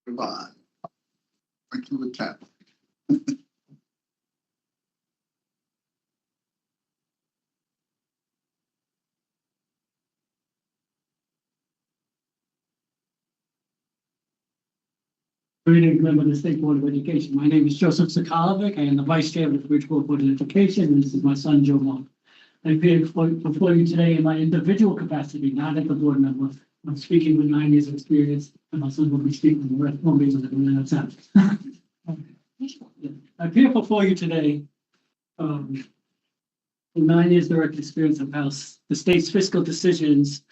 Goodbye. Thank you, Lieutenant. Greetings, member of the State Board of Education. My name is Joseph Sokolovic. I am the Vice Chair of the Bridgeport Board of Education, and this is my son, Joe Monk. I appear before you today in my individual capacity, not as a board member. I'm speaking with 9 years of experience, and my son will be speaking the rest of the time. I appear before you today with 9 years direct experience of how the state's fiscal decisions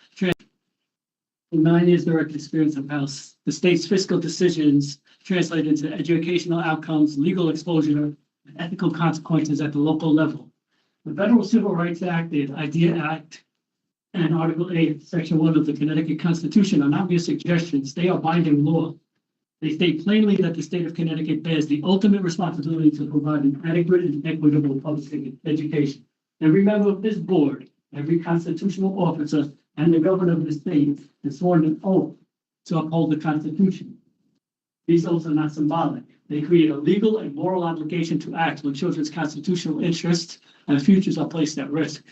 9 years direct experience of how the state's fiscal decisions translate into educational outcomes, legal exposure, and ethical consequences at the local level. The Federal Civil Rights Act, the IDEA Act, and Article 8, Section 1 of the Connecticut Constitution are not mere suggestions. They are binding law. They state plainly that the state of Connecticut bears the ultimate responsibility to provide an adequate and equitable public education. Every member of this board, every constitutional officer, and the governor of the state is sworn an oath to uphold the Constitution. These oaths are not symbolic. They create a legal and moral obligation to act when children's constitutional interests and futures are placed at risk.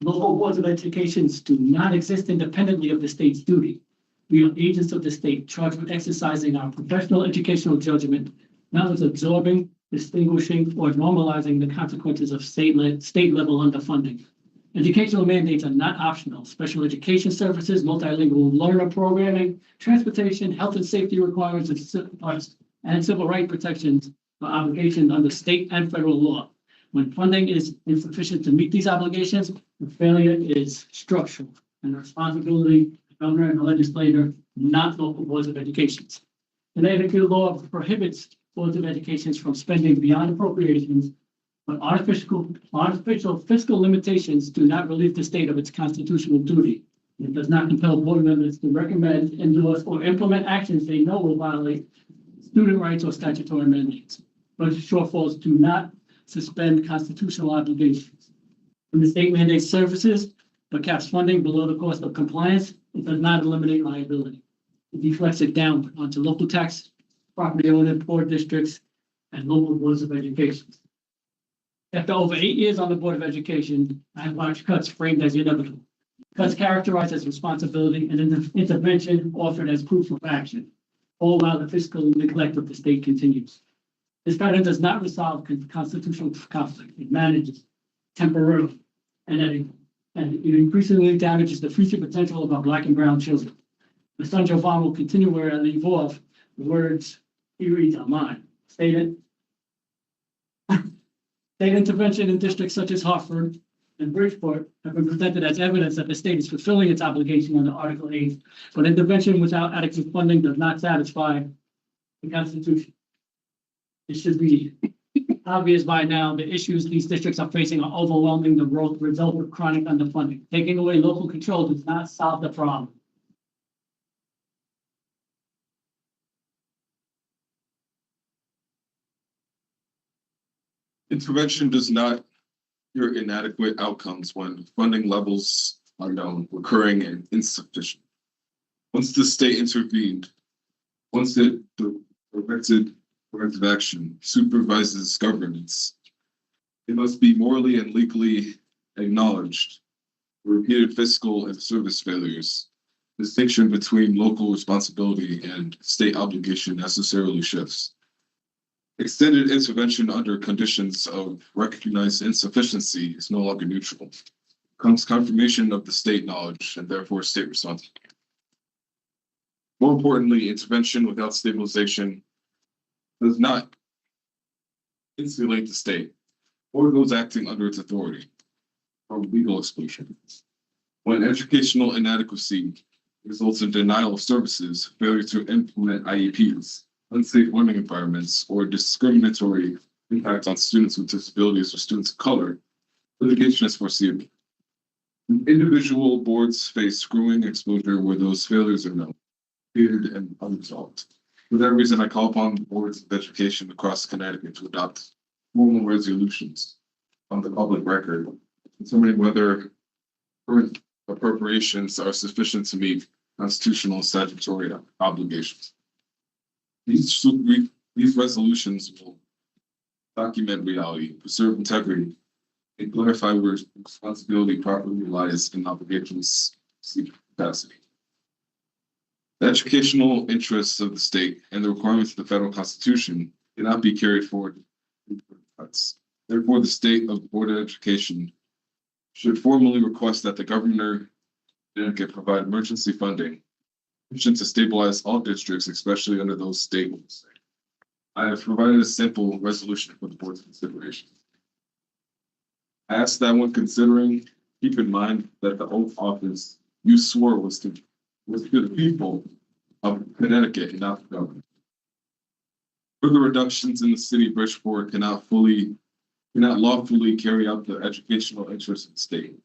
Local boards of education do not exist independently of the state's duty. We are agents of the state charged with exercising our professional educational judgment, not as absorbing, distinguishing, or normalizing the consequences of state-level underfunding. Educational mandates are not optional. Special education services, multilingual learner programming, transportation, health and safety requirements, and civil rights protections are obligations under state and federal law. When funding is insufficient to meet these obligations, the failure is structural, and the responsibility of the governor and the legislator, not local boards of education. Connecticut law prohibits boards of education from spending beyond appropriations, but artificial fiscal limitations do not relieve the state of its constitutional duty. It does not compel board members to recommend, endorse, or implement actions they know will violate student rights or statutory mandates. But shortfalls do not suspend constitutional obligations. When the state mandates services but caps funding below the cost of compliance, it does not eliminate liability. It deflects it down onto local tax, property owner, board districts, and local boards of education. After over 8 years on the Board of Education, I have watched cuts framed as inevitable. Cuts characterized as responsibility and intervention offered as proof of action, all while the fiscal neglect of the state continues. This pattern does not resolve constitutional conflict. It manages temporarily, and it increasingly damages the future potential of our Black and brown children. My son Joe Vaughn will continue where I leave off. The words he reads are mine. Stated. State intervention in districts such as Hartford and Bridgeport have been presented as evidence that the state is fulfilling its obligation under Article 8, but intervention without adequate funding does not satisfy the Constitution. It should be obvious by now the issues these districts are facing are overwhelming the result of chronic underfunding. Taking away local control does not solve the problem. Intervention does not cure inadequate outcomes when funding levels are known, recurring, and insufficient. Once the state intervened, once it directed corrective action, supervises governance, it must be morally and legally acknowledged. Repeated fiscal and service failures, distinction between local responsibility and state obligation necessarily shifts. Extended intervention under conditions of recognized insufficiency is no longer neutral. Comes confirmation of the state knowledge and therefore state responsibility. More importantly, intervention without stabilization does not insulate the state or those acting under its authority from legal exclusion. When educational inadequacy results in denial of services, failure to implement IEPs, unsafe learning environments, or discriminatory impact on students with disabilities or students of color, litigation is foreseeable. Individual boards face screwing exposure where those failures are known, feared, and unresolved. For that reason, I call upon boards of education across Connecticut to adopt formal resolutions on the public record, determining whether current appropriations are sufficient to meet constitutional and statutory obligations. These resolutions will document reality, preserve integrity, and clarify where responsibility properly lies in obligations capacity. The educational interests of the state and the requirements of the federal constitution cannot be carried forward. Therefore, the state of Board of Education should formally request that the governor provide emergency funding sufficient to stabilize all districts, especially under those stable. I have provided a simple resolution for the board's consideration. I ask that when considering, keep in mind that the oath office you swore was to the people of Connecticut and not the government. Further reductions in the city of Bridgeport cannot lawfully carry out the educational interests of the state.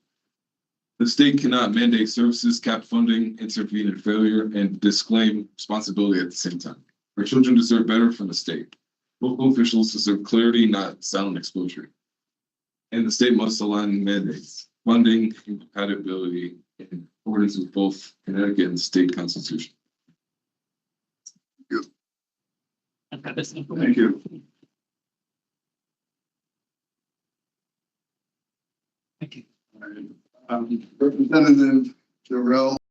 The state cannot mandate services, cap funding, intervene in failure, and disclaim responsibility at the same time. Our children deserve better from the state. Local officials deserve clarity, not silent exposure. And the state must align mandates, funding, and compatibility in accordance with both Connecticut and the state constitution. I've got this Thank information. you. Thank you. Representative Jarrell